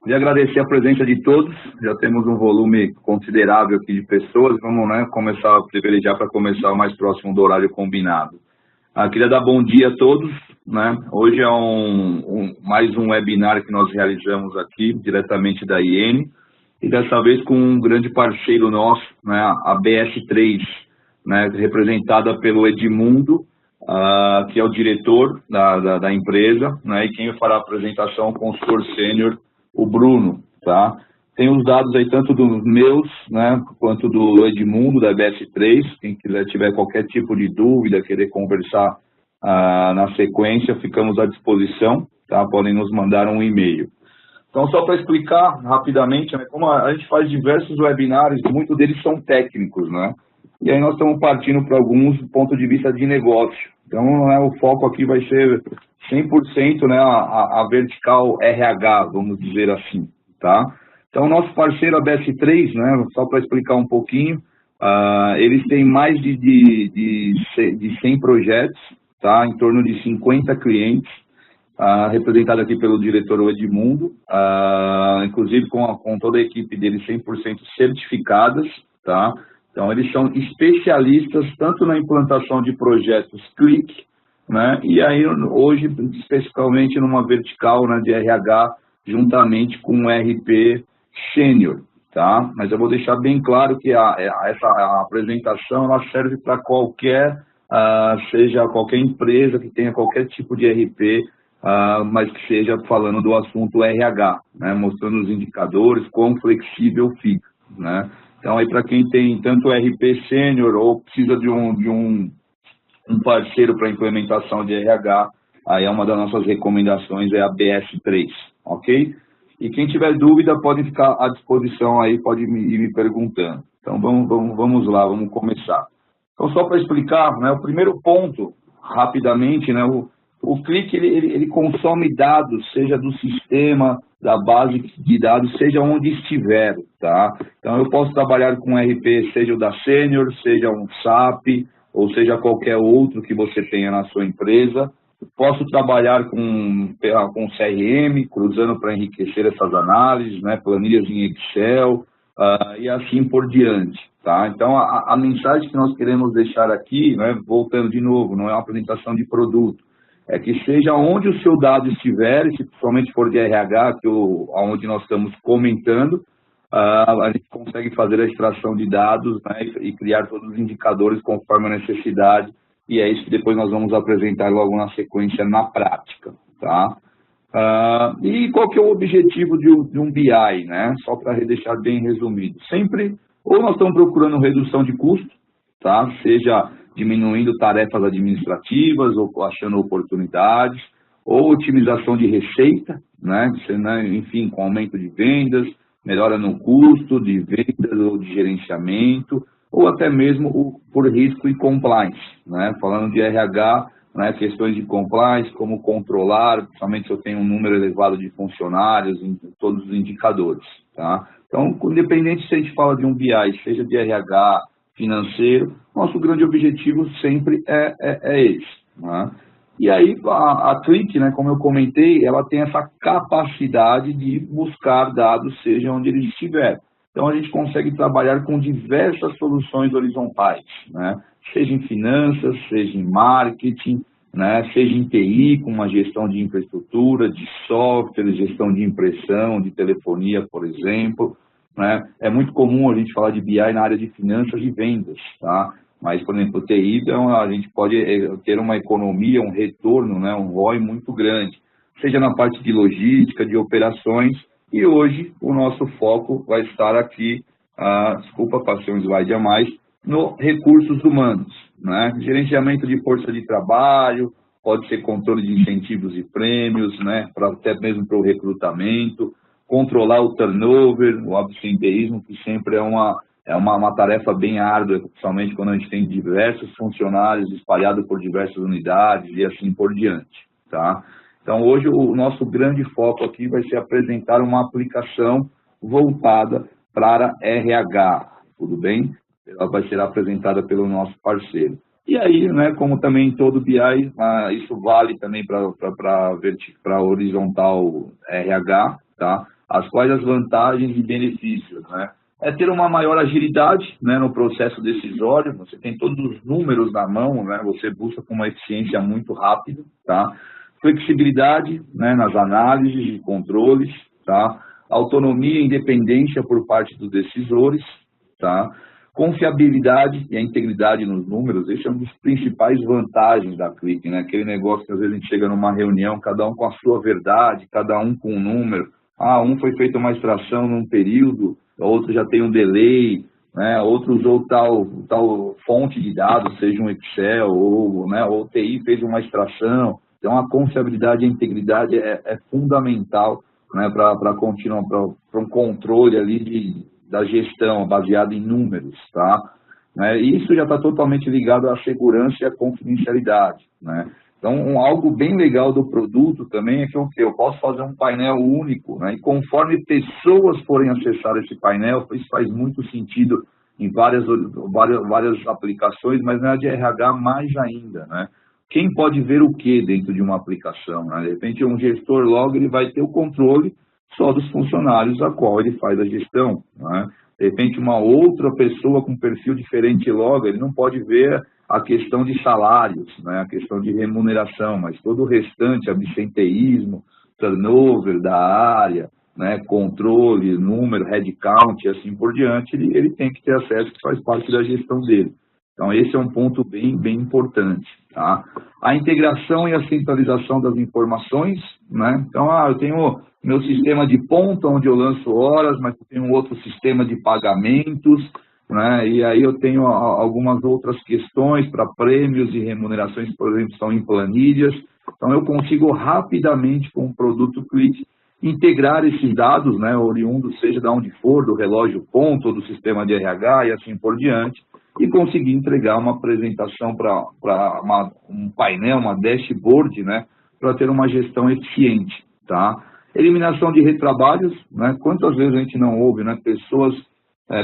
Queria agradecer a presença de todos, já temos um volume considerável aqui de pessoas, vamos, começar a privilegiar para começar o mais próximo do horário combinado. Queria dar bom dia a todos, Hoje é mais um webinar que nós realizamos aqui, diretamente da IN, e dessa vez com um grande parceiro nosso, a BS3, representada pelo Edmundo, que é o diretor da empresa, e quem fará a apresentação é o consultor sênior, o Bruno, tá? Tem os dados aí tanto dos meus, quanto do Edmundo, da BS3, quem quiser tiver qualquer tipo de dúvida, querer conversar na sequência, ficamos à disposição, tá? Podem nos mandar um e-mail. Então, só para explicar rapidamente, como a gente faz diversos webinários, muitos deles são técnicos, E aí nós estamos partindo para alguns do ponto de vista de negócio. Então, o foco aqui vai ser 100%, a vertical RH, vamos dizer assim, tá? Então, o nosso parceiro, a BS3, só para explicar um pouquinho, eles têm mais de 100 projetos, tá? Em torno de 50 clientes, representado aqui pelo diretor Edmundo, inclusive com toda a equipe deles 100% certificadas, tá? Então, eles são especialistas tanto na implantação de projetos Click, e aí hoje, especificamente numa vertical de RH, juntamente com o RP Sênior, tá? Mas eu vou deixar bem claro que essa apresentação ela serve para seja qualquer empresa que tenha qualquer tipo de RP, mas que seja falando do assunto RH, mostrando os indicadores, quão flexível fica, Então, aí para quem tem tanto RP Sênior ou precisa de um parceiro para implementação de RH, aí é uma das nossas recomendações, é a BS3, ok? E quem tiver dúvida pode ficar à disposição aí, pode ir me perguntando. Então, vamos lá, vamos começar. Então, só para explicar, o primeiro ponto, rapidamente, o Click, ele consome dados, seja do sistema, da base de dados, seja onde estiver, tá? Então, eu posso trabalhar com RP, seja o da Sênior, seja um SAP, ou seja qualquer outro que você tenha na sua empresa. Posso trabalhar com CRM, cruzando para enriquecer essas análises, planilhas em Excel, e assim por diante, tá? Então, a mensagem que nós queremos deixar aqui, voltando de novo, não é uma apresentação de produto, é que seja onde o seu dado estiver, e se principalmente for de RH, onde nós estamos comentando, a gente consegue fazer a extração de dados, e criar todos os indicadores conforme a necessidade, e é isso que depois nós vamos apresentar logo na sequência na prática, tá? E qual que é o objetivo de um BI, Só para deixar bem resumido. Sempre, ou nós estamos procurando redução de custo, tá? Seja diminuindo tarefas administrativas, ou achando oportunidades, ou otimização de receita, enfim, com aumento de vendas, melhora no custo de vendas ou de gerenciamento, ou até mesmo por risco e compliance, Falando de RH, questões de compliance, como controlar, principalmente se eu tenho um número elevado de funcionários em todos os indicadores, tá? Então, independente se a gente fala de um BI, seja de RH, financeiro, nosso grande objetivo sempre é esse, E aí, a Click, como eu comentei, ela tem essa capacidade de buscar dados, seja onde ele estiver. Então, a gente consegue trabalhar com diversas soluções horizontais, Seja em finanças, seja em marketing, seja em TI, com uma gestão de infraestrutura, de software, gestão de impressão, de telefonia, por exemplo, É muito comum a gente falar de BI na área de finanças e vendas, tá? Mas, por exemplo, TI, então, a gente pode ter uma economia, um retorno, um ROI muito grande, seja na parte de logística, de operações, e hoje o nosso foco vai estar aqui, desculpa, passei um slide a mais, no recursos humanos, Gerenciamento de força de trabalho, pode ser controle de incentivos e prêmios, até mesmo para o recrutamento, controlar o turnover, o absenteísmo, que sempre é uma tarefa bem árdua, principalmente quando a gente tem diversos funcionários espalhados por diversas unidades e assim por diante, tá? Então, hoje, o nosso grande foco aqui vai ser apresentar uma aplicação voltada para RH, tudo bem? Ela vai ser apresentada pelo nosso parceiro. E aí, como também em todo BI, isso vale também para horizontal RH, tá? quais as vantagens e benefícios, né? É ter uma maior agilidade, né, no processo decisório, você tem todos os números na mão, né, você busca com uma eficiência muito rápida, tá? Flexibilidade, né, nas análises e controles, tá? Autonomia e independência por parte dos decisores, tá? Confiabilidade e a integridade nos números, esse é um dos principais vantagens da Click, né? Aquele negócio que às vezes a gente chega numa reunião, cada um com a sua verdade, cada um com um número. Ah, um foi feita uma extração num período, outro já tem um delay, né? Outro usou tal fonte de dados, seja um Excel, ou, né, ou o TI fez uma extração. Então, a confiabilidade e a integridade é fundamental, né, para continuar, para um controle ali da gestão baseado em números, tá? Né? E isso já está totalmente ligado à segurança e à confidencialidade, né? Então, algo bem legal do produto também é que eu posso fazer um painel único, né? E conforme pessoas forem acessar esse painel, isso faz muito sentido em várias aplicações, mas na de RH mais ainda, né? Quem pode ver o que dentro de uma aplicação, né? De repente, um gestor logo ele vai ter o controle só dos funcionários a qual ele faz a gestão, né? De repente, uma outra pessoa com perfil diferente logo, ele não pode ver a questão de salários, né, a questão de remuneração, mas todo o restante, absenteísmo, turnover da área, né, controle, número, headcount e assim por diante, ele tem que ter acesso, que faz parte da gestão dele. Então, esse é um ponto bem importante. Tá? A integração e a centralização das informações, né? Então, eu tenho meu sistema de ponta, onde eu lanço horas, mas eu tenho um outro sistema de pagamentos, né? E aí eu tenho algumas outras questões para prêmios e remunerações, por exemplo, são em planilhas. Então, eu consigo rapidamente, com o produto Click, integrar esses dados, né, oriundos, seja de onde for, do relógio ponto, ou do sistema de RH e assim por diante, e conseguir entregar uma apresentação para um painel, uma dashboard, né, para ter uma gestão eficiente, tá? Eliminação de retrabalhos, né? Quantas vezes a gente não ouve, né, pessoas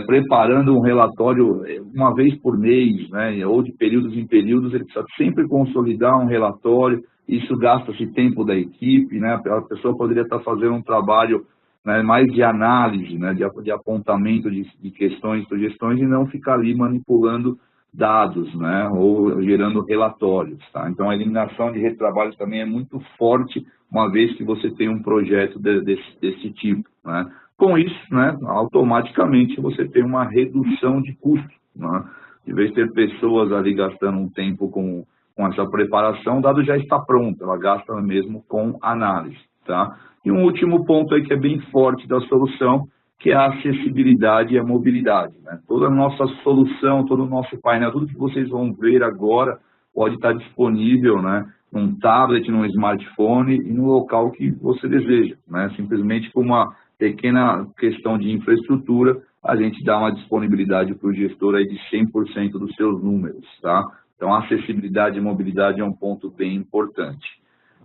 preparando um relatório uma vez por mês, né, ou de períodos em períodos, ele precisa sempre consolidar um relatório, isso gasta-se tempo da equipe, né, a pessoa poderia estar fazendo um trabalho, né, mais de análise, né, de apontamento de questões, sugestões, e não ficar ali manipulando dados, né, ou gerando relatórios. Tá? Então, a eliminação de retrabalhos também é muito forte, uma vez que você tem um projeto desse tipo. Né? Com isso, né, automaticamente você tem uma redução de custo. Né? Em vez de ter pessoas ali gastando um tempo com essa preparação, o dado já está pronto, ela gasta mesmo com análise. Tá? E um último ponto aí que é bem forte da solução, que é a acessibilidade e a mobilidade. Né? Toda a nossa solução, todo o nosso painel, tudo que vocês vão ver agora pode estar disponível, né, num tablet, num smartphone e no local que você deseja. Né? Simplesmente com uma pequena questão de infraestrutura, a gente dá uma disponibilidade para o gestor aí de 100% dos seus números. Tá? Então, a acessibilidade e mobilidade é um ponto bem importante.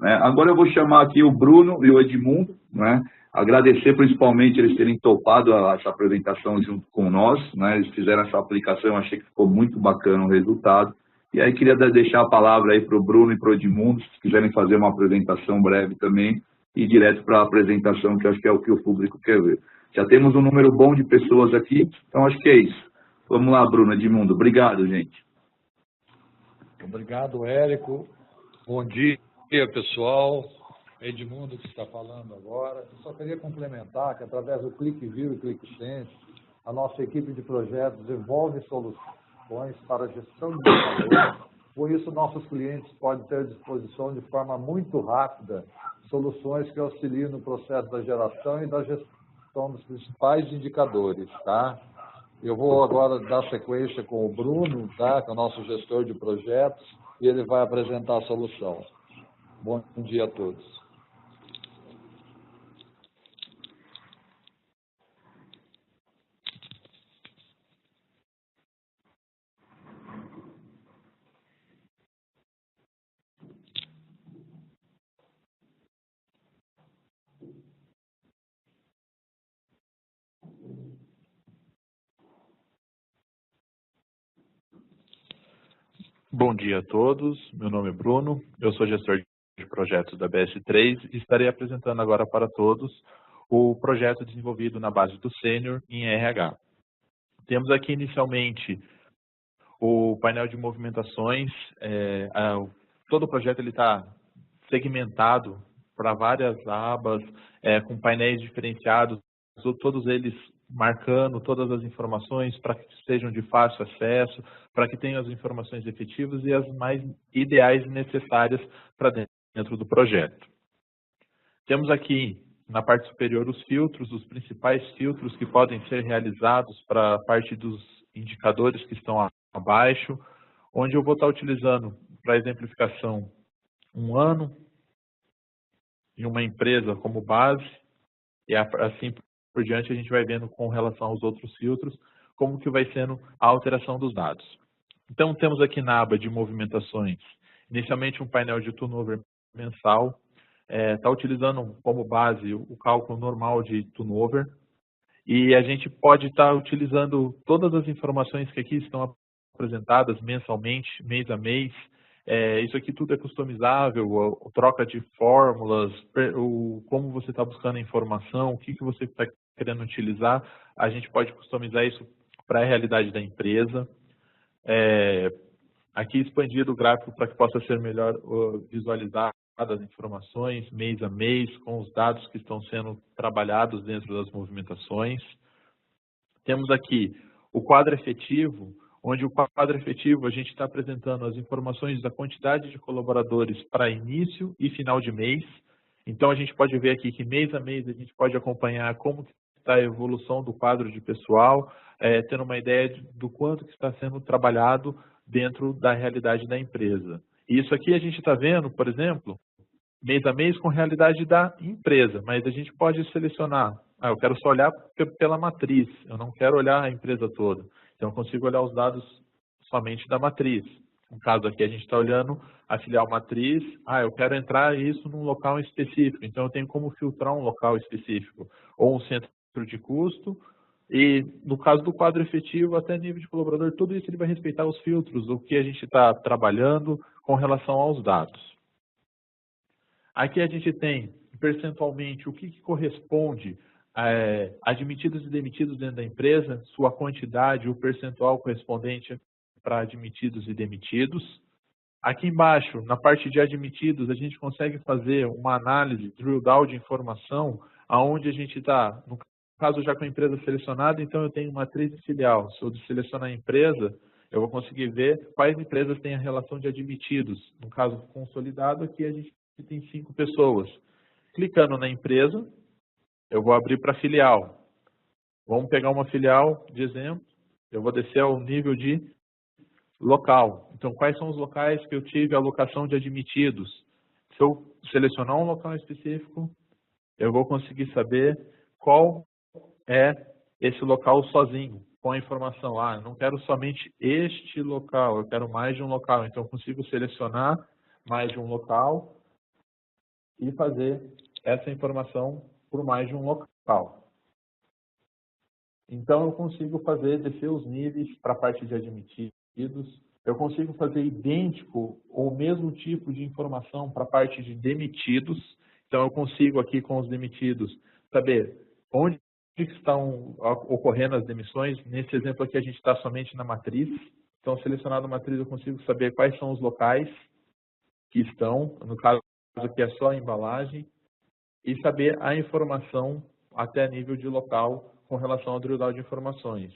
Né? Agora eu vou chamar aqui o Bruno e o Edmundo, né? Agradecer principalmente eles terem topado essa apresentação junto com nós, né? Eles fizeram essa aplicação, eu achei que ficou muito bacana o resultado. E aí queria deixar a palavra aí para o Bruno e para o Edmundo, se quiserem fazer uma apresentação breve também, e direto para a apresentação, que eu acho que é o que o público quer ver. Já temos um número bom de pessoas aqui, então acho que é isso. Vamos lá, Bruno, Edmundo. Obrigado, gente. Obrigado, Érico. Bom dia, pessoal. Edmundo que está falando agora. Eu só queria complementar que, através do ClickView e ClickSense, a nossa equipe de projetos desenvolve soluções para a gestão de indicadores. Por isso, nossos clientes podem ter à disposição, de forma muito rápida, soluções que auxiliem no processo da geração e da gestão dos principais indicadores. Tá? Eu vou agora dar sequência com o Bruno, tá? Que é o nosso gestor de projetos, e ele vai apresentar a solução. Bom dia a todos. Bom dia a todos, meu nome é Bruno, eu sou gestor de projetos da BS3 e estarei apresentando agora para todos o projeto desenvolvido na base do Sênior em RH. Temos aqui inicialmente o painel de movimentações. Todo o projeto está segmentado para várias abas, com painéis diferenciados, todos eles marcando todas as informações para que sejam de fácil acesso, para que tenham as informações efetivas e as mais ideais e necessárias para dentro do projeto. Temos aqui na parte superior os filtros, os principais filtros que podem ser realizados para a parte dos indicadores que estão abaixo, onde eu vou estar utilizando para exemplificação um ano e uma empresa como base, e assim por diante a gente vai vendo com relação aos outros filtros como que vai sendo a alteração dos dados. Então temos aqui na aba de movimentações, inicialmente um painel de turnover mensal, está utilizando como base o cálculo normal de turnover, e a gente pode estar utilizando todas as informações que aqui estão apresentadas mensalmente, mês a mês. Isso aqui tudo é customizável, a troca de fórmulas, como você está buscando a informação, o que você está querendo utilizar, a gente pode customizar isso para a realidade da empresa. Aqui expandido o gráfico para que possa ser melhor visualizado as informações mês a mês, com os dados que estão sendo trabalhados dentro das movimentações. Temos aqui o quadro efetivo, onde o quadro efetivo a gente está apresentando as informações da quantidade de colaboradores para início e final de mês. Então a gente pode ver aqui que mês a mês a gente pode acompanhar como está a evolução do quadro de pessoal, tendo uma ideia do quanto que está sendo trabalhado dentro da realidade da empresa. E isso aqui a gente está vendo, por exemplo, mês a mês com a realidade da empresa, mas a gente pode selecionar, eu quero só olhar pela matriz, eu não quero olhar a empresa toda. Então eu consigo olhar os dados somente da matriz. No caso aqui a gente está olhando a filial matriz, eu quero entrar isso num local específico, então eu tenho como filtrar um local específico, ou um centro de custo, e no caso do quadro efetivo, até nível de colaborador, tudo isso ele vai respeitar os filtros, o que a gente está trabalhando com relação aos dados. Aqui a gente tem percentualmente o que corresponde a admitidos e demitidos dentro da empresa, sua quantidade, o percentual correspondente para admitidos e demitidos. Aqui embaixo, na parte de admitidos, a gente consegue fazer uma análise, drill down de informação, aonde a gente está, no caso já com a empresa selecionada, então eu tenho matriz e filial. Se eu selecionar a empresa, eu vou conseguir ver quais empresas têm a relação de admitidos. No caso consolidado, aqui a gente tem 5 pessoas. Clicando na empresa, eu vou abrir para filial. Vamos pegar uma filial de exemplo, eu vou descer ao nível de local. Então, quais são os locais que eu tive alocação de admitidos? Se eu selecionar um local específico, eu vou conseguir saber qual é esse local sozinho, com a informação. Eu não quero somente este local, eu quero mais de um local. Então, eu consigo selecionar mais de um local e fazer essa informação por mais de um local. Então, eu consigo descer os níveis para a parte de admitidos. Eu consigo fazer idêntico ou o mesmo tipo de informação para a parte de demitidos. Então, eu consigo aqui com os demitidos saber onde estão ocorrendo as demissões. Nesse exemplo aqui, a gente está somente na matriz. Então, selecionado a matriz, eu consigo saber quais são os locais que estão, no caso aqui é só a embalagem, e saber a informação até nível de local com relação ao drill down de informações.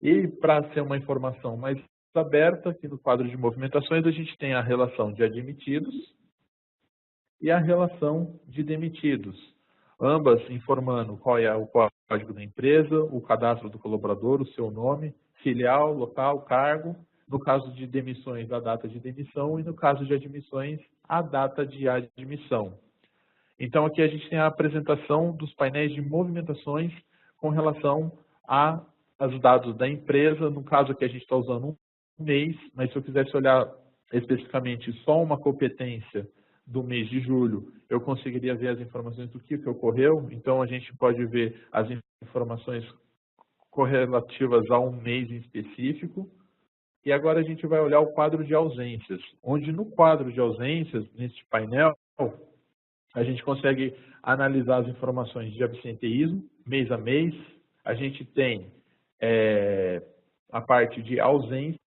E para ser uma informação mais aberta, aqui no quadro de movimentações, a gente tem a relação de admitidos e a relação de demitidos, ambas informando qual é o código da empresa, o cadastro do colaborador, o seu nome, filial, local, cargo, no caso de demissões, a data de demissão, e no caso de admissões, a data de admissão. Então, aqui a gente tem a apresentação dos painéis de movimentações com relação aos dados da empresa. No caso aqui, a gente está usando um mês, mas se eu quisesse olhar especificamente só uma competência do mês de julho, eu conseguiria ver as informações do que ocorreu. Então, a gente pode ver as informações correlativas a um mês em específico. E agora a gente vai olhar o quadro de ausências, onde no quadro de ausências, neste painel, A gente consegue analisar as informações de absenteísmo, mês a mês. A gente tem a parte de ausências,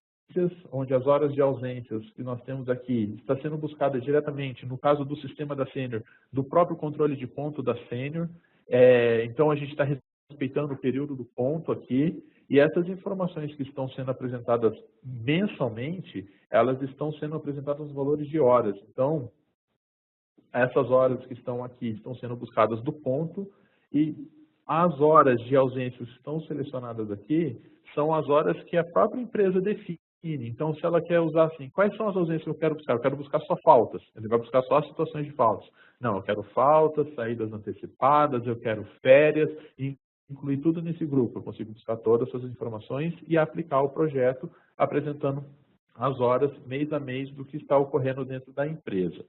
onde as horas de ausências que nós temos aqui está sendo buscada diretamente, no caso do sistema da Sênior, do próprio controle de ponto da Sênior. Então, a gente está respeitando o período do ponto aqui, e essas informações que estão sendo apresentadas mensalmente, elas estão sendo apresentadas nos valores de horas. Então, essas horas que estão aqui estão sendo buscadas do ponto, e as horas de ausência que estão selecionadas aqui são as horas que a própria empresa define. Então, se ela quer usar assim, quais são as ausências que eu quero buscar? Eu quero buscar só faltas. Ele vai buscar só as situações de faltas. Não, eu quero faltas, saídas antecipadas, eu quero férias, incluir tudo nesse grupo. Eu consigo buscar todas essas informações e aplicar o projeto apresentando as horas mês a mês do que está ocorrendo dentro da empresa.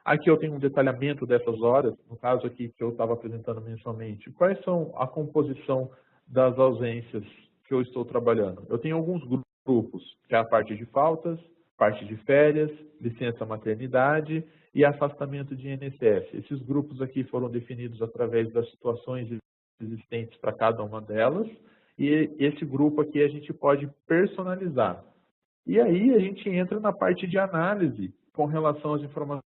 Aqui eu tenho um detalhamento dessas horas, no caso aqui que eu estava apresentando mensalmente. Quais são a composição das ausências que eu estou trabalhando? Eu tenho alguns grupos, que é a parte de faltas, parte de férias, licença maternidade e afastamento de INSS. Esses grupos aqui foram definidos através das situações existentes para cada uma delas, e esse grupo aqui a gente pode personalizar. E aí a gente entra na parte de análise com relação às informações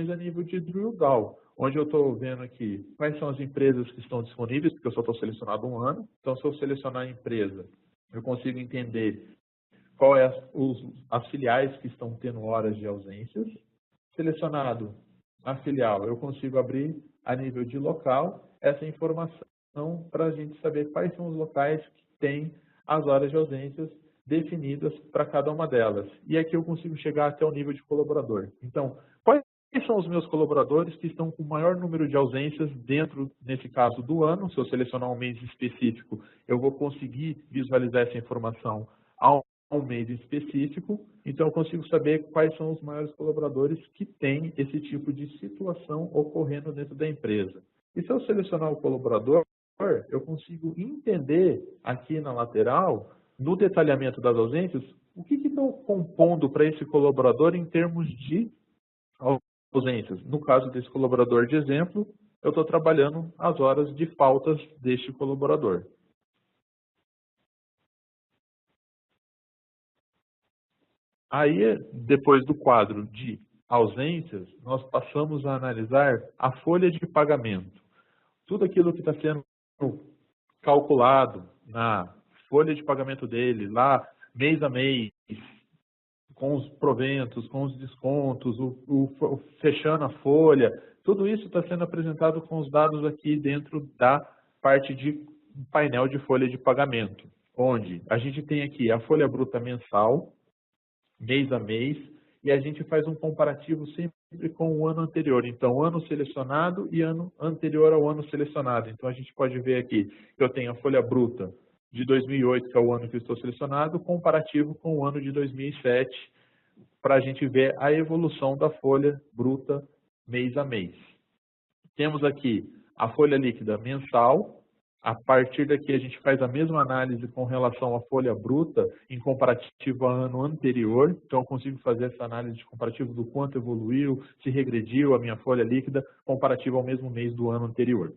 a nível de drill down, onde eu estou vendo aqui quais são as empresas que estão disponíveis, porque eu só estou selecionado um ano. Então, se eu selecionar a empresa, eu consigo entender qual é as filiais que estão tendo horas de ausências. Selecionado a filial, eu consigo abrir a nível de local essa informação para a gente saber quais são os locais que têm as horas de ausências definidas para cada uma delas. E aqui eu consigo chegar até o nível de colaborador. Então, quais são os meus colaboradores que estão com o maior número de ausências dentro, nesse caso, do ano? Se eu selecionar um mês específico, eu vou conseguir visualizar essa informação ao mês específico. Então, eu consigo saber quais são os maiores colaboradores que têm esse tipo de situação ocorrendo dentro da empresa. E se eu selecionar o colaborador, eu consigo entender aqui na lateral, no detalhamento das ausências, o que estão compondo para esse colaborador em termos de ausências. No caso desse colaborador de exemplo, eu estou trabalhando as horas de faltas deste colaborador. Aí, depois do quadro de ausências, nós passamos a analisar a folha de pagamento. Tudo aquilo que está sendo calculado na folha de pagamento dele, lá mês a mês, com os proventos, com os descontos, fechando a folha, tudo isso está sendo apresentado com os dados aqui dentro da parte de painel de folha de pagamento, onde a gente tem aqui a folha bruta mensal, mês a mês, e a gente faz um comparativo sempre com o ano anterior. Então, ano selecionado e ano anterior ao ano selecionado. Então, a gente pode ver aqui que eu tenho a folha bruta de 2008, que é o ano que eu estou selecionado, comparativo com o ano de 2007, para a gente ver a evolução da folha bruta mês a mês. Temos aqui a folha líquida mensal. A partir daqui a gente faz a mesma análise com relação à folha bruta em comparativo ao ano anterior. Então eu consigo fazer essa análise de comparativo do quanto evoluiu, se regrediu a minha folha líquida comparativo ao mesmo mês do ano anterior.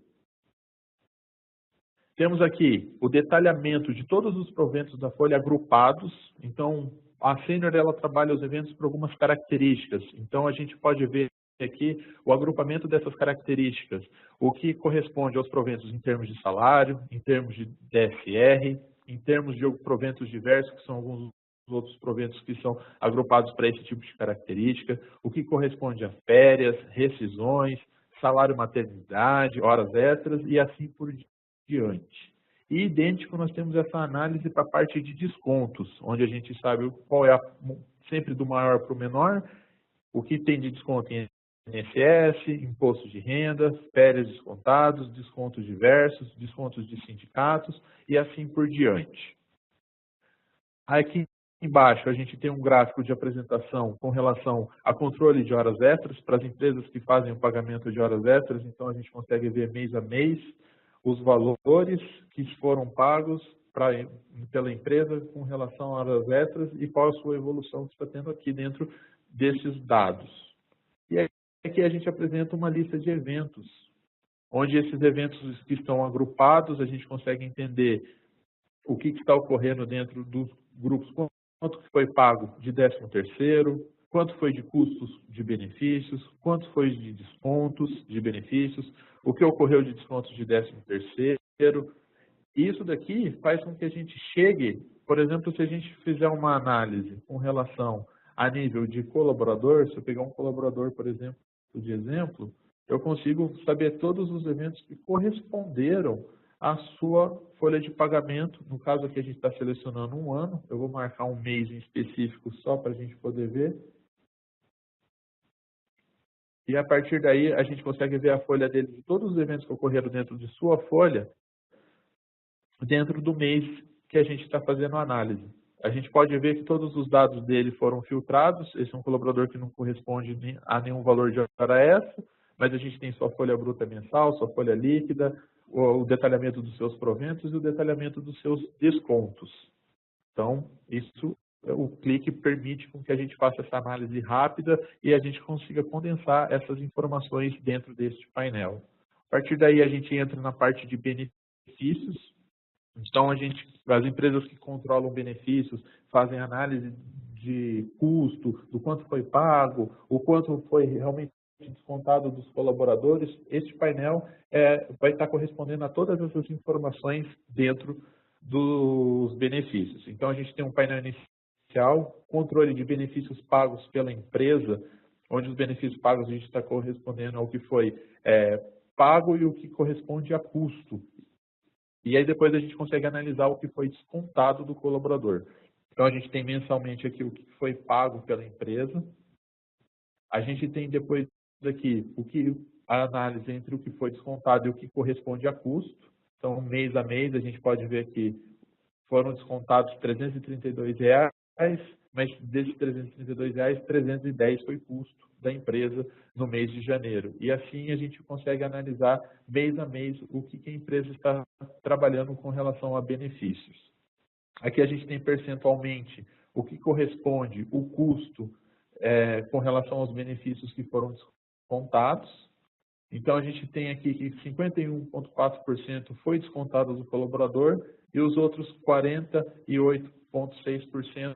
Temos aqui o detalhamento de todos os proventos da folha agrupados. Então a Sênior ela trabalha os eventos por algumas características. Então a gente pode ver aqui o agrupamento dessas características, o que corresponde aos proventos em termos de salário, em termos de DSR, em termos de proventos diversos, que são alguns outros proventos que são agrupados para esse tipo de característica, o que corresponde a férias, rescisões, salário maternidade, horas extras e assim por diante. E idêntico, nós temos essa análise para a parte de descontos, onde a gente sabe qual é sempre do maior para o menor, o que tem de desconto em INSS, imposto de renda, férias descontados, descontos diversos, descontos de sindicatos e assim por diante. Aqui embaixo a gente tem um gráfico de apresentação com relação a controle de horas extras para as empresas que fazem o pagamento de horas extras. Então a gente consegue ver mês a mês os valores que foram pagos pela empresa com relação a horas extras e qual a sua evolução que está tendo aqui dentro desses dados. E aqui a gente apresenta uma lista de eventos, onde esses eventos que estão agrupados, a gente consegue entender o que está ocorrendo dentro dos grupos, quanto foi pago de 13º, quanto foi de custos de benefícios, quanto foi de descontos de benefícios, o que ocorreu de descontos de 13º. Isso daqui faz com que a gente chegue, por exemplo, se a gente fizer uma análise com relação a nível de colaborador, se eu pegar um colaborador, por exemplo, de exemplo, eu consigo saber todos os eventos que corresponderam à sua folha de pagamento. No caso aqui a gente está selecionando um ano, eu vou marcar um mês em específico só para a gente poder ver. E a partir daí a gente consegue ver a folha dele de todos os eventos que ocorreram dentro de sua folha, dentro do mês que a gente está fazendo a análise. A gente pode ver que todos os dados dele foram filtrados. Esse é um colaborador que não corresponde a nenhum valor de hora extra, mas a gente tem sua folha bruta mensal, sua folha líquida, o detalhamento dos seus proventos e o detalhamento dos seus descontos. Então, isso, o clique permite com que a gente faça essa análise rápida e a gente consiga condensar essas informações dentro deste painel. A partir daí, a gente entra na parte de benefícios. Então, as empresas que controlam benefícios fazem análise de custo, do quanto foi pago, o quanto foi realmente descontado dos colaboradores. Este painel vai estar correspondendo a todas essas informações dentro dos benefícios. Então, a gente tem um painel inicial, controle de benefícios pagos pela empresa, onde os benefícios pagos a gente está correspondendo ao que foi pago e o que corresponde a custo. E aí depois a gente consegue analisar o que foi descontado do colaborador. Então a gente tem mensalmente aqui o que foi pago pela empresa. A gente tem depois aqui a análise entre o que foi descontado e o que corresponde a custo. Então mês a mês a gente pode ver que foram descontados R$ 332, mas desses R$ 332, R$ 310 foi custo da empresa no mês de janeiro. E assim a gente consegue analisar mês a mês o que a empresa está trabalhando com relação a benefícios. Aqui a gente tem percentualmente o que corresponde o custo com relação aos benefícios que foram descontados. Então a gente tem aqui que 51,4% foi descontado do colaborador e os outros 48,6%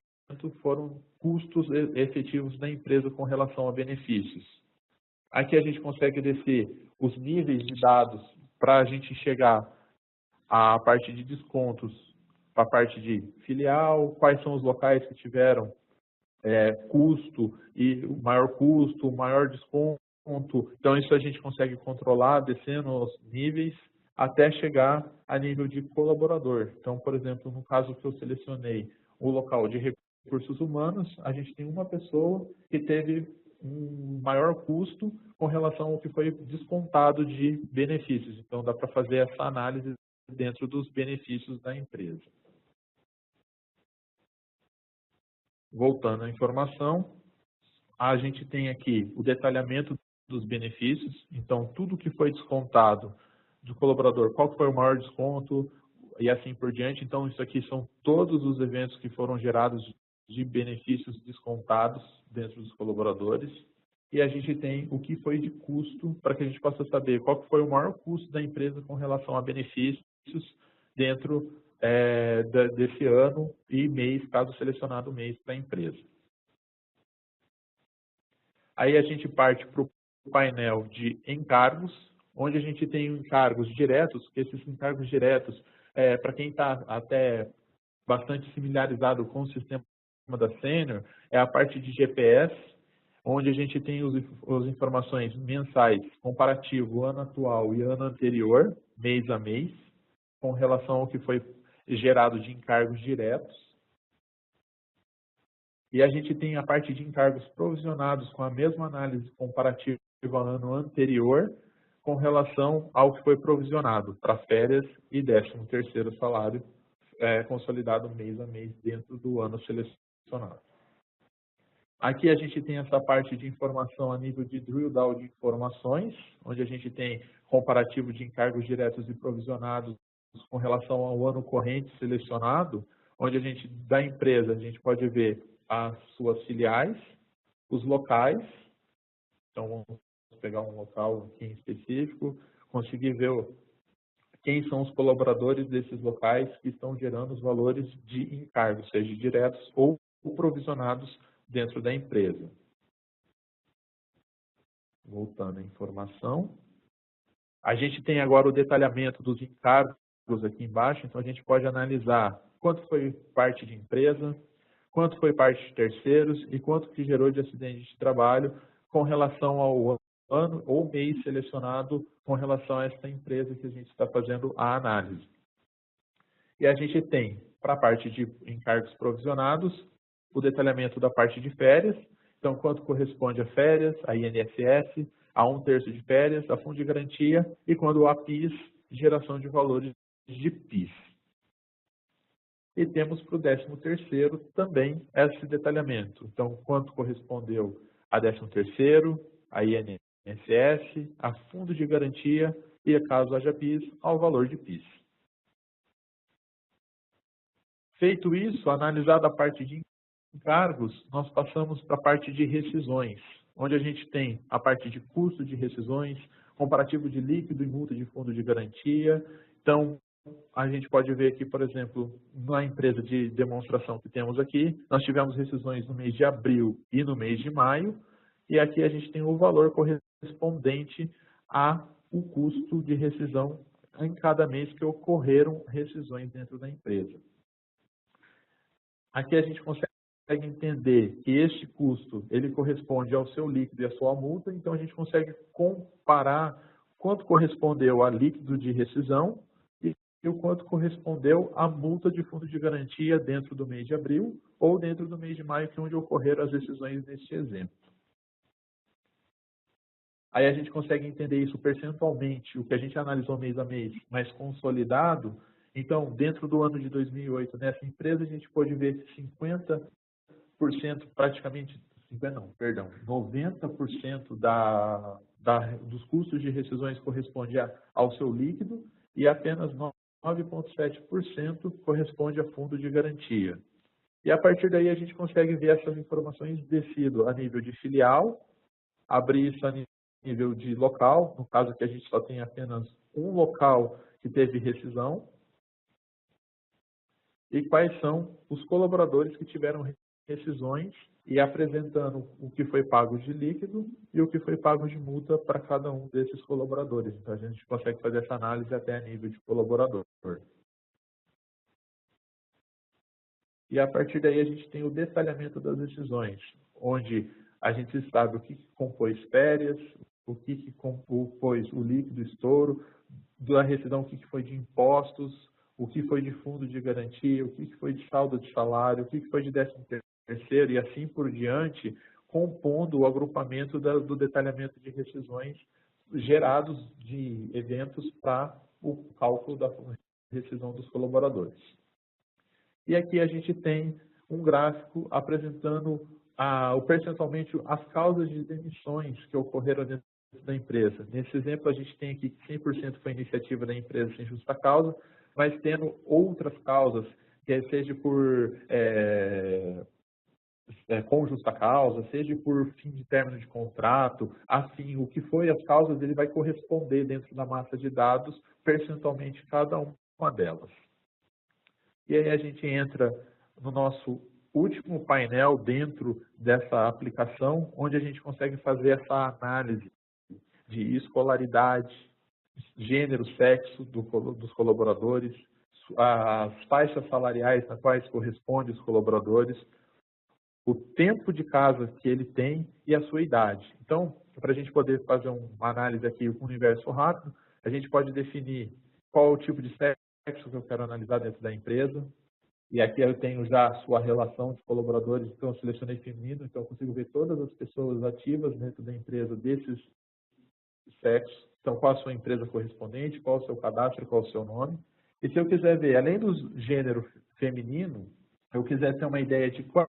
foram custos efetivos da empresa com relação a benefícios. Aqui a gente consegue descer os níveis de dados para a gente chegar à parte de descontos, para a parte de filial, quais são os locais que tiveram custo e o maior custo, o maior desconto. Então isso a gente consegue controlar descendo os níveis até chegar a nível de colaborador. Então, por exemplo, no caso que eu selecionei o local de recursos humanos, a gente tem uma pessoa que teve um maior custo com relação ao que foi descontado de benefícios. Então, dá para fazer essa análise dentro dos benefícios da empresa. Voltando à informação, a gente tem aqui o detalhamento dos benefícios. Então, tudo que foi descontado do colaborador, qual foi o maior desconto e assim por diante. Então, isso aqui são todos os eventos que foram gerados de benefícios descontados dentro dos colaboradores. E a gente tem o que foi de custo para que a gente possa saber qual foi o maior custo da empresa com relação a benefícios dentro desse ano e mês, caso selecionado o mês para a empresa. Aí a gente parte para o painel de encargos, onde a gente tem encargos diretos, que esses encargos diretos, para quem está até bastante familiarizado com o sistema da Sênior, é a parte de GPS, onde a gente tem as informações mensais, comparativo ano atual e ano anterior, mês a mês, com relação ao que foi gerado de encargos diretos. E a gente tem a parte de encargos provisionados com a mesma análise comparativa ao ano anterior, com relação ao que foi provisionado para férias e 13º salário consolidado mês a mês dentro do ano selecionado. Aqui a gente tem essa parte de informação a nível de drill down de informações, onde a gente tem comparativo de encargos diretos e provisionados com relação ao ano corrente selecionado, onde a gente, da empresa, a gente pode ver as suas filiais, os locais. Então, vamos pegar um local aqui em específico, conseguir ver quem são os colaboradores desses locais que estão gerando os valores de encargos, seja diretos ou provisionados dentro da empresa. Voltando à informação. A gente tem agora o detalhamento dos encargos aqui embaixo, então a gente pode analisar quanto foi parte de empresa, quanto foi parte de terceiros e quanto que gerou de acidente de trabalho com relação ao ano ou mês selecionado com relação a essa empresa que a gente está fazendo a análise. E a gente tem, para a parte de encargos provisionados, o detalhamento da parte de férias, então quanto corresponde a férias, a INSS, a 1/3 de férias, a fundo de garantia e quando a PIS, geração de valores de PIS. E temos para o 13º também esse detalhamento. Então, quanto correspondeu a 13º, a INSS, a fundo de garantia e, caso haja PIS, ao valor de PIS. Feito isso, analisada a parte de encargos, nós passamos para a parte de rescisões, onde a gente tem a parte de custo de rescisões, comparativo de líquido e multa de fundo de garantia. Então, a gente pode ver aqui, por exemplo, na empresa de demonstração que temos aqui, nós tivemos rescisões no mês de abril e no mês de maio, e aqui a gente tem o valor correspondente ao custo de rescisão em cada mês que ocorreram rescisões dentro da empresa. Aqui a gente consegue entender que este custo ele corresponde ao seu líquido e à sua multa, então a gente consegue comparar quanto correspondeu a líquido de rescisão e o quanto correspondeu à multa de fundo de garantia dentro do mês de abril ou dentro do mês de maio, que é onde ocorreram as rescisões neste exemplo. Aí a gente consegue entender isso percentualmente, o que a gente analisou mês a mês, mas consolidado. Então, dentro do ano de 2008, nessa empresa, a gente pode ver que 90% dos custos de rescisões corresponde ao seu líquido e apenas 9,7% corresponde a fundo de garantia. E a partir daí a gente consegue ver essas informações descido a nível de filial, abrir isso a nível de local, no caso que a gente só tem apenas um local que teve rescisão, e quais são os colaboradores que tiveram rescisões e apresentando o que foi pago de líquido e o que foi pago de multa para cada um desses colaboradores. Então, a gente consegue fazer essa análise até a nível de colaborador. E a partir daí a gente tem o detalhamento das rescisões, onde a gente sabe o que compôs férias, o que compôs o líquido estouro, da rescisão o que foi de impostos, o que foi de fundo de garantia, o que foi de saldo de salário, o que foi de 13º e assim por diante, compondo o agrupamento do detalhamento de rescisões gerados de eventos para o cálculo da rescisão dos colaboradores. E aqui a gente tem um gráfico apresentando percentualmente as causas de demissões que ocorreram dentro da empresa. Nesse exemplo, a gente tem aqui que 100% foi iniciativa da empresa sem justa causa, mas tendo outras causas, que seja por com justa causa, seja por fim de término de contrato, assim, o que foi as causas, ele vai corresponder dentro da massa de dados, percentualmente cada uma delas. E aí a gente entra no nosso último painel dentro dessa aplicação, onde a gente consegue fazer essa análise de escolaridade, gênero, sexo dos colaboradores, as faixas salariais nas quais correspondem os colaboradores, o tempo de casa que ele tem e a sua idade. Então, para a gente poder fazer uma análise aqui, um universo rápido, a gente pode definir qual o tipo de sexo que eu quero analisar dentro da empresa. E aqui eu tenho já a sua relação de colaboradores, então eu selecionei feminino, então eu consigo ver todas as pessoas ativas dentro da empresa desses sexos. Então, qual a sua empresa correspondente, qual o seu cadastro, qual o seu nome. E se eu quiser ver, além do gênero feminino, eu quiser ter uma ideia de quais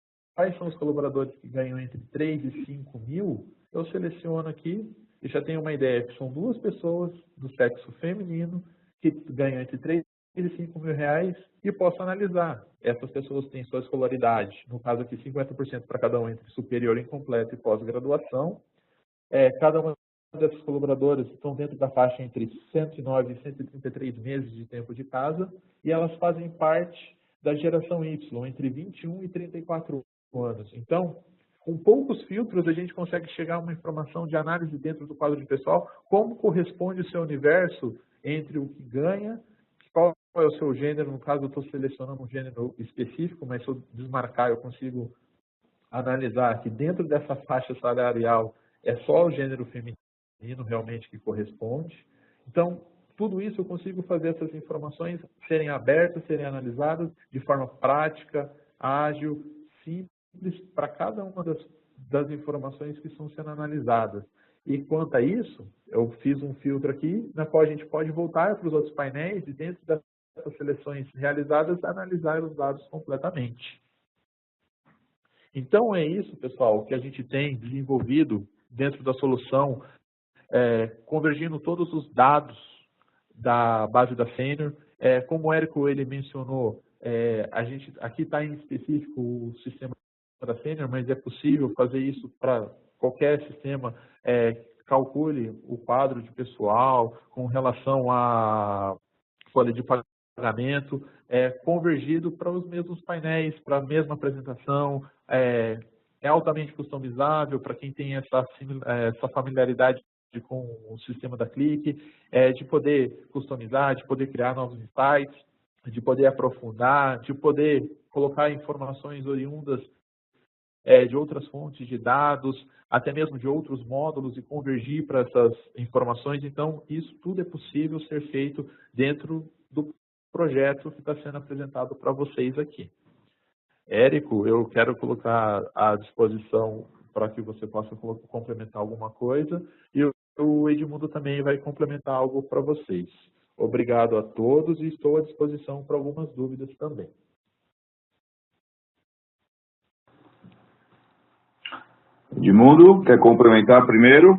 são os colaboradores que ganham entre 3 e 5 mil, eu seleciono aqui e já tenho uma ideia que são 2 pessoas do sexo feminino que ganham entre 3 e 5 mil reais e posso analisar. Essas pessoas têm sua escolaridade, no caso aqui 50% para cada um entre superior, incompleto e pós-graduação. Cada uma dessas colaboradoras estão dentro da faixa entre 109 e 133 meses de tempo de casa, e elas fazem parte da geração Y, entre 21 e 34 anos. Então, com poucos filtros, a gente consegue chegar a uma informação de análise dentro do quadro de pessoal, como corresponde o seu universo entre o que ganha, qual é o seu gênero. No caso, eu estou selecionando um gênero específico, mas se eu desmarcar, eu consigo analisar que dentro dessa faixa salarial é só o gênero feminino realmente que corresponde. Então, tudo isso eu consigo fazer essas informações serem abertas, serem analisadas de forma prática, ágil, simples, para cada uma das informações que estão sendo analisadas. E quanto a isso, eu fiz um filtro aqui, na qual a gente pode voltar para os outros painéis e dentro dessas seleções realizadas, analisar os dados completamente. Então é isso, pessoal, que a gente tem desenvolvido dentro da solução, convergindo todos os dados da base da Senior. Como o Érico ele mencionou, a gente aqui está em específico o sistema da Senior, mas é possível fazer isso para qualquer sistema. Calcule o quadro de pessoal com relação à folha de pagamento, convergido para os mesmos painéis, para a mesma apresentação. É altamente customizável para quem tem essa familiaridade com o sistema da Clique, de poder customizar, de poder criar novos insights, de poder aprofundar, de poder colocar informações oriundas de outras fontes de dados, até mesmo de outros módulos e convergir para essas informações. Então, isso tudo é possível ser feito dentro do projeto que está sendo apresentado para vocês aqui. Érico, eu quero colocar à disposição para que você possa complementar alguma coisa, e o Edmundo também vai complementar algo para vocês. Obrigado a todos e estou à disposição para algumas dúvidas também. Edmundo, quer complementar primeiro?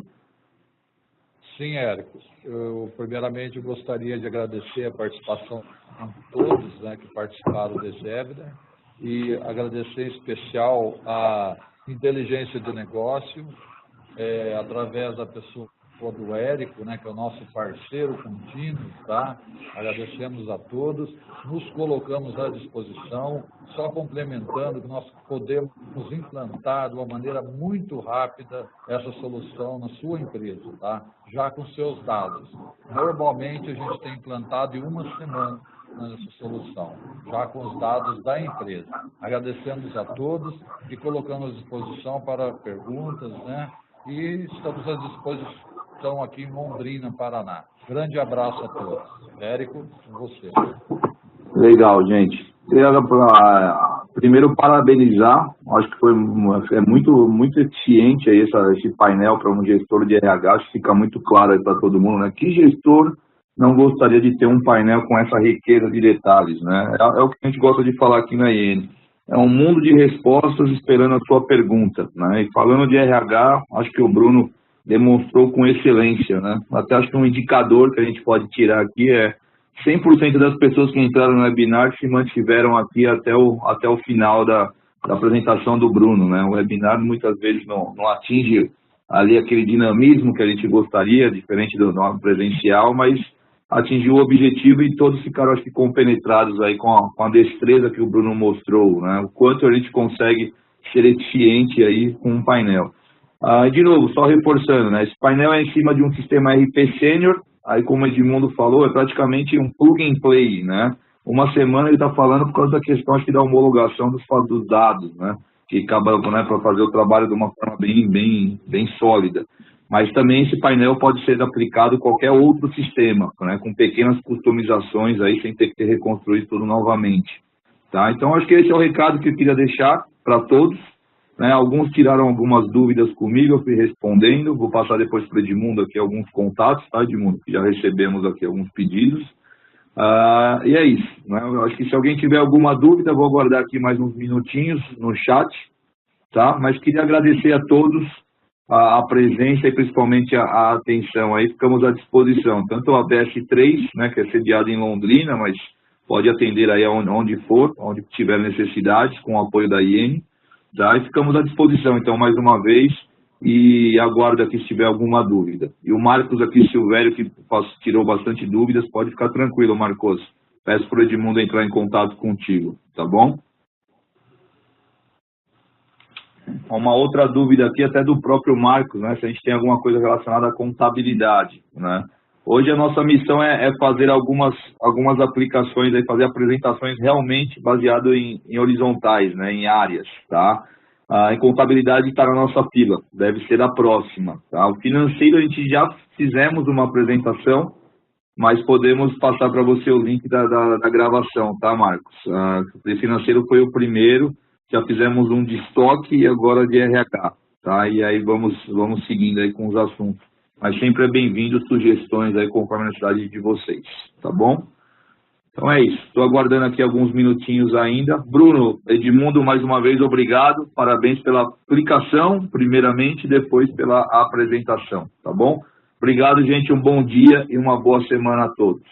Sim, Érico. Eu, primeiramente, gostaria de agradecer a participação de todos, né, que participaram desse webinar, e agradecer em especial a inteligência de negócio, através da pessoa do Érico, né, que é o nosso parceiro contínuo, tá? Agradecemos a todos, nos colocamos à disposição, só complementando que nós podemos implantar de uma maneira muito rápida essa solução na sua empresa, tá? Já com seus dados. Normalmente a gente tem implantado em uma semana essa solução, já com os dados da empresa. Agradecemos a todos e colocamos à disposição para perguntas, né? E estamos à disposição aqui em Londrina, Paraná. Grande abraço a todos. Érico, com você. Legal, gente. Primeiro, parabenizar. Acho que é muito eficiente aí esse painel para um gestor de RH. Acho que fica muito claro aí para todo mundo, né? Que gestor não gostaria de ter um painel com essa riqueza de detalhes, né? É o que a gente gosta de falar aqui na IN. É um mundo de respostas esperando a sua pergunta, né? E falando de RH, acho que o Bruno demonstrou com excelência, né? Até acho que um indicador que a gente pode tirar aqui é 100% das pessoas que entraram no webinar se mantiveram aqui até o final da apresentação do Bruno, né? O webinar muitas vezes não atinge ali aquele dinamismo que a gente gostaria, diferente do nosso presencial, mas atingiu o objetivo e todos ficaram, acho que, compenetrados aí com a destreza que o Bruno mostrou, né? O quanto a gente consegue ser eficiente aí com um painel. De novo, só reforçando, né? Esse painel é em cima de um sistema RP Senior, aí como o Edmundo falou, é praticamente um plug and play, né? Uma semana ele está falando por causa da questão, acho que da homologação dos dados, né? Que acaba, né, para fazer o trabalho de uma forma bem sólida. Mas também esse painel pode ser aplicado em qualquer outro sistema, né, com pequenas customizações aí, sem ter que reconstruir tudo novamente. Tá? Então, acho que esse é o recado que eu queria deixar para todos. Né? Alguns tiraram algumas dúvidas comigo, eu fui respondendo. Vou passar depois para o Edmundo aqui alguns contatos, tá, Edmundo? Já recebemos aqui alguns pedidos. E é isso. Né? Eu acho que se alguém tiver alguma dúvida, vou aguardar aqui mais uns minutinhos no chat. Tá? Mas queria agradecer a todos a presença e principalmente a atenção aí, ficamos à disposição, tanto a BS3, né, que é sediada em Londrina, mas pode atender aí onde for, onde tiver necessidade, com o apoio da IN, tá? E ficamos à disposição, então, mais uma vez, e aguardo aqui se tiver alguma dúvida. E o Marcos aqui, Silvério, que tirou bastante dúvidas, pode ficar tranquilo, Marcos. Peço para o Edmundo entrar em contato contigo, tá bom? Uma outra dúvida aqui, até do próprio Marcos, né? Se a gente tem alguma coisa relacionada à contabilidade, né? Hoje a nossa missão é fazer algumas aplicações, aí, fazer apresentações realmente baseado em horizontais, né? Em áreas, tá? Em contabilidade está na nossa fila, deve ser a próxima, tá? O financeiro a gente já fizemos uma apresentação, mas podemos passar para você o link da gravação, tá, Marcos? O financeiro foi o primeiro, já fizemos um de estoque e agora de RH, tá? E aí vamos seguindo aí com os assuntos. Mas sempre é bem-vindo sugestões aí conforme a necessidade de vocês, tá bom? Então é isso, estou aguardando aqui alguns minutinhos ainda. Bruno, Edmundo, mais uma vez, obrigado, parabéns pela aplicação, primeiramente, e depois pela apresentação, tá bom? Obrigado, gente, um bom dia e uma boa semana a todos.